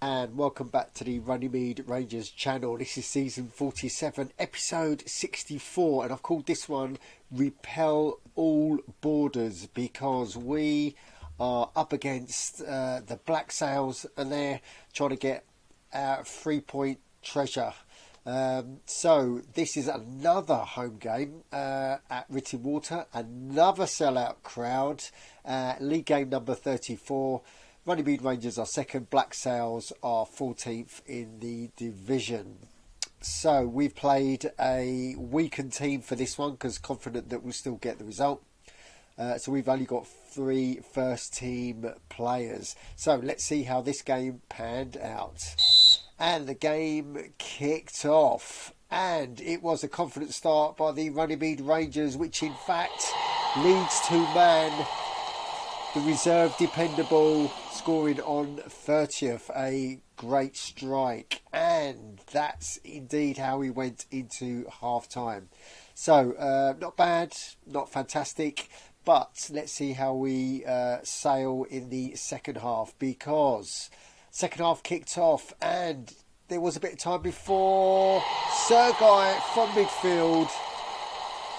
And welcome back to the Runnymede Rangers channel. This is season 47, episode 64, and I've called this one Repel All Borders because we are up against the Black Sails and they're trying to get our 3-point treasure. So this is another home game at Ritty Water, another sellout crowd, league game number 34. Runnymede Rangers are second, Black Sails are 14th in the division. So we've played a weakened team for this one because confident that we'll still get the result. So we've only got 3 first team players. So let's see how this game panned out. And the game kicked off. And it was a confident start by the Runnymede Rangers, which in fact leads to man. The reserve dependable scoring on 30th, a great strike, and that's indeed how we went into half time. So not bad, not fantastic, but let's see how we sail in the second half, because second half kicked off and there was a bit of time before Sergei from midfield.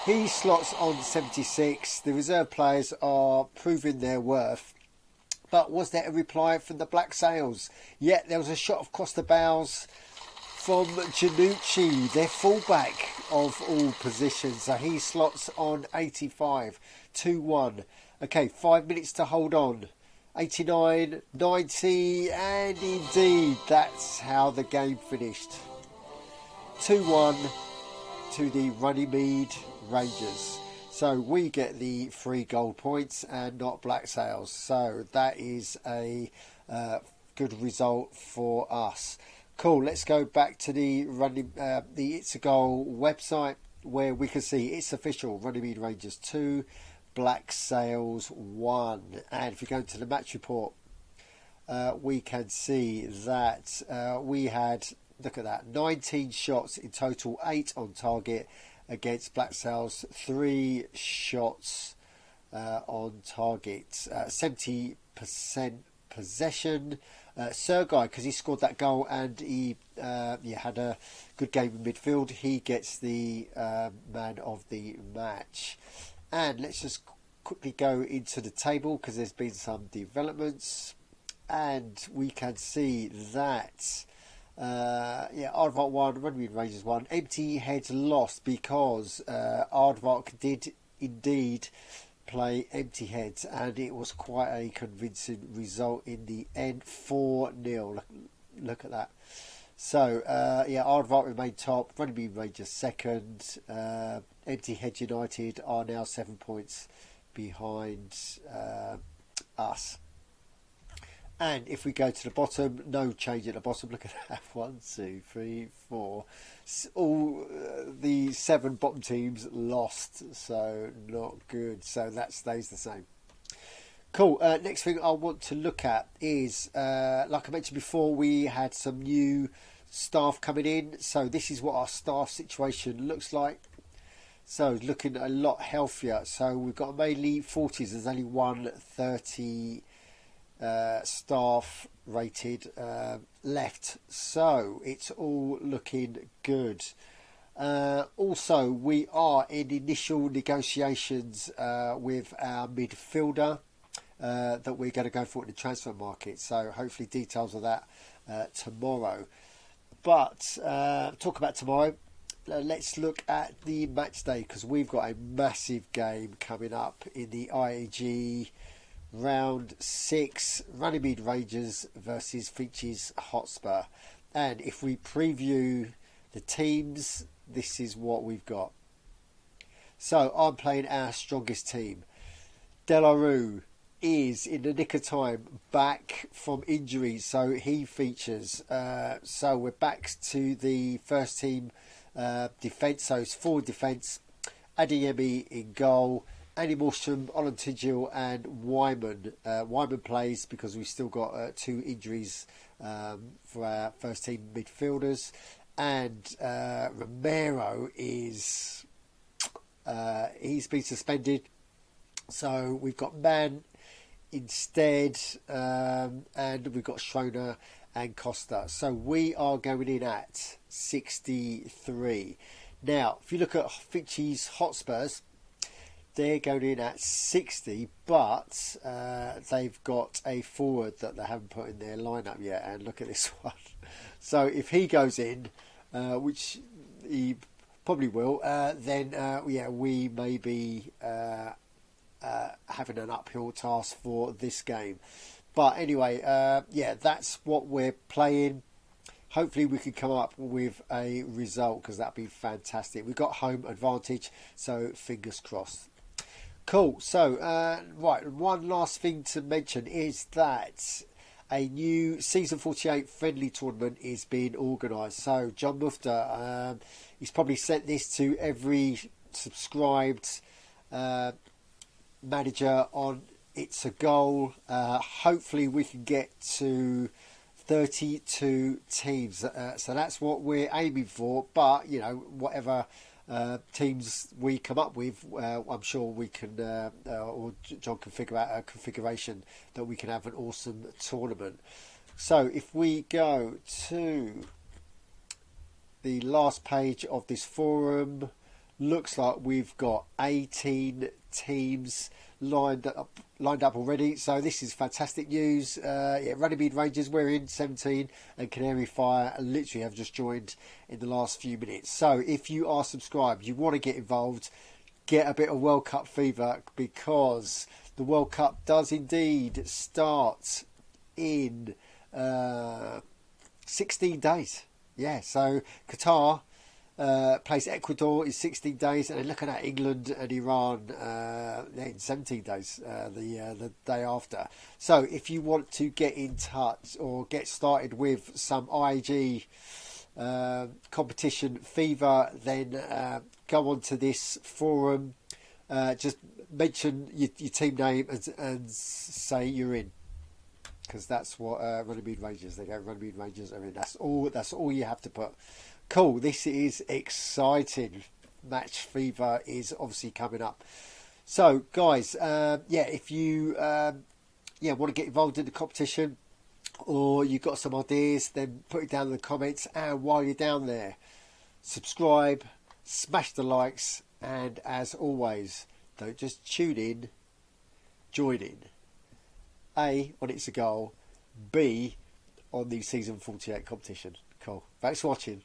He slots on 76. The reserve players are proving their worth. But was there a reply from the Black Sails? Yeah, there was a shot across the bows from Janucci, their fullback of all positions. So he slots on 85. 2-1. Okay, 5 minutes to hold on. 89, 90, and indeed that's how the game finished. 2-1 to the Runnymede Rangers. So we get the 3 gold points and not Black Sails. So that is a good result for us. Cool. Let's go back to the It's a Goal website where we can see it's official. Runnymede Rangers 2, Black Sails 1. And if you go to the match report, we can see that we had, look at that, 19 shots in total, 8 on target against Black Sails, 3 shots on target, 70% possession. Sergei, because he scored that goal and he had a good game in midfield, he gets the man of the match. And let's just quickly go into the table because there's been some developments, and we can see that Aardvark 1, Runnymede Rangers 1. Empty Heads lost because Aardvark did indeed play Empty Heads, and it was quite a convincing result in the end. 4-0. Look at that. So Aardvark remained top, Runnymede Rangers second. Empty Heads United are now 7 points behind us. And if we go to the bottom, no change at the bottom. Look at that. 1, 2, 3, 4. All the 7 bottom teams lost. So not good. So that stays the same. Cool. Next thing I want to look at is, like I mentioned before, we had some new staff coming in. So this is what our staff situation looks like. So looking a lot healthier. So we've got mainly 40s. There's only 130 staff rated left, so it's all looking good. Also, we are in initial negotiations with our midfielder that we're going to go for in the transfer market, so hopefully details of that tomorrow. But talk about tomorrow, let's look at the match day, because we've got a massive game coming up in the IAG Round 6, Runnymede Rangers versus Finch's Hotspur. And if we preview the teams, this is what we've got. So I'm playing our strongest team. Delarue is in the nick of time back from injury, so he features. So we're back to the first team defence, so it's forward defence. Adeyemi in goal. Andy Morstrom, Olantigil and Wyman. Wyman plays because we've still got 2 injuries for our first team midfielders. And Romero is he's been suspended. So we've got Mann instead, and we've got Schroner and Costa. So we are going in at 63. Now, if you look at Fitchie's Hotspurs, they're going in at 60, but they've got a forward that they haven't put in their lineup yet. And look at this one. So if he goes in, which he probably will, then yeah, we may be having an uphill task for this game. But anyway, yeah, that's what we're playing. Hopefully we can come up with a result, because that'd be fantastic. We've got home advantage, so fingers crossed. Cool. So, right, one last thing to mention is that a new Season 48 friendly tournament is being organised. So, John Mufta, he's probably sent this to every subscribed manager on It's a Goal. Hopefully we can get to 32 teams. So that's what we're aiming for. But, you know, whatever teams we come up with, I'm sure we can, or John can figure out a configuration that we can have an awesome tournament. So if we go to the last page of this forum, looks like we've got 18 teams lined up already, so this is fantastic news. Yeah, Runnymede Rangers, we're in 17, and Canary Fire literally have just joined in the last few minutes. So if you are subscribed, you want to get involved, get a bit of World Cup fever, because the World Cup does indeed start in 16 days. Yeah, so Qatar plays Ecuador in 16 days, and then looking at England and Iran in 17 days, the day after. So if you want to get in touch or get started with some IAG competition fever, then go on to this forum, just mention your team name and say you're in, because that's what Runnymede Rangers, they go Runnymede Rangers are in. That's all you have to put. Cool, this is exciting. Match fever is obviously coming up. So guys, yeah, if you want to get involved in the competition, or you've got some ideas, then put it down in the comments. And while you're down there, subscribe, smash the likes, and as always, don't just tune in, join in. A, on It's a Goal. B, on the Season 48 competition. Cool. Thanks for watching.